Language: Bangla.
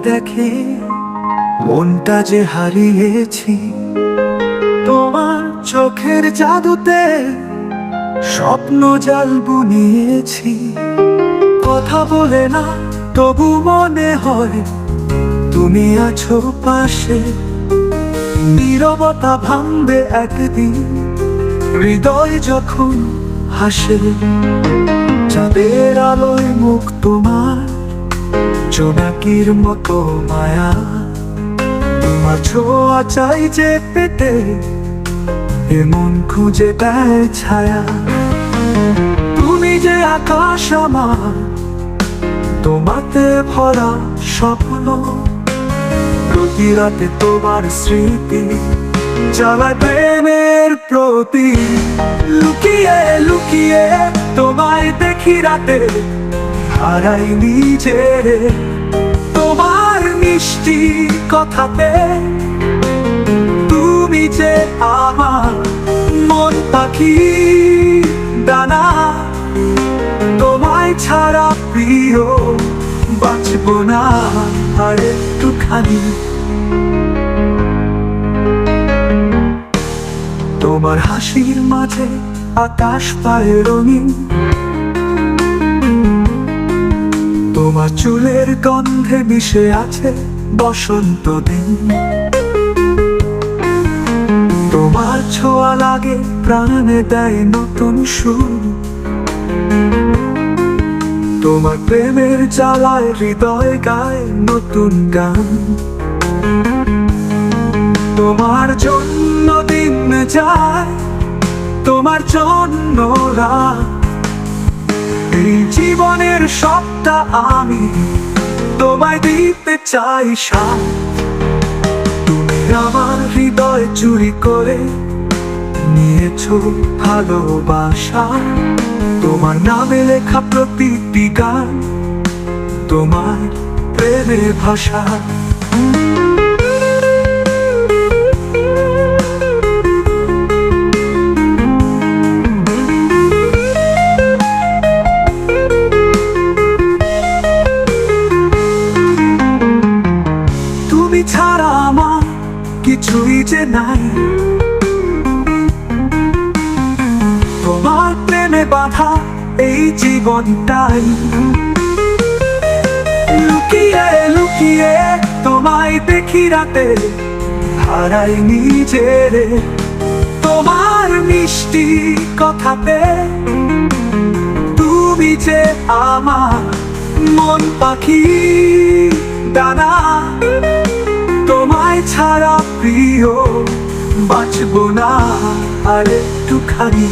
দেখে মনটা যে হারিয়েছি। তোমার চোখের জাদুতে স্বপ্ন জাল বুনিয়েছি। কথা বলে না তবু মনে হয় তুমি আছো পাশে। নীরবতা ভাঙবে একদিন হৃদয় যখন হাসে। চাঁদের আলোয় মুখ তোমার, জোনাকির মতো মায়া। তোমার ছোঁয়া চাই যে পেতে, এমন খুঁজে দেয় ছায়া। তুমি যে আকাশ আমার, তোমাতে ভরা স্বপ্ন। প্রতি রাতে তোমার স্মৃতি জ্বালায় প্রেমের প্রতি। লুকিয়ে লুকিয়ে তোমায় দেখি রাতে, হারাই নিজের তোমার মিষ্টি কথাতে। তুমি যে আমার মন পাখি ডানা, তোমায় ছাড়া প্রিয় বাঁচব না আর একটুখানি। তোমার হাসির মাঝে আকাশ পায় রঙিন। তোমার চুলের গন্ধে মিশে আছে বসন্ত দিন। তোমার ছোঁয়া লাগে প্রাণে দেয় নতুন সুর। তোমার প্রেমের জ্বালায় হৃদয় গায় নতুন গান। তোমার জন্য দিন যায়, তোমার জন্য রাত। এই জীবনের সবটা আমি তোমায় দিতে চাই সাথ। তুমি আমার হৃদয় চুরি করে নিয়েছো ভালোবাসা। তোমার নামে লেখা প্রতিটি গান তোমার প্রেমের ভাষা। তুমি ছাড়া আমার কিছুই যে নাই। তোমার প্রেমে বাঁধা এই জীবনটাই। লুকিয়ে লুকিয়ে তোমায় দেখি রাতে, হারাই নিজের তোমার মিষ্টি কথাতে। তুমি যে আমার মন পাখি ডানা, তোমায় ছাড়া প্রিয় বাঁচব না আর একটুখানি।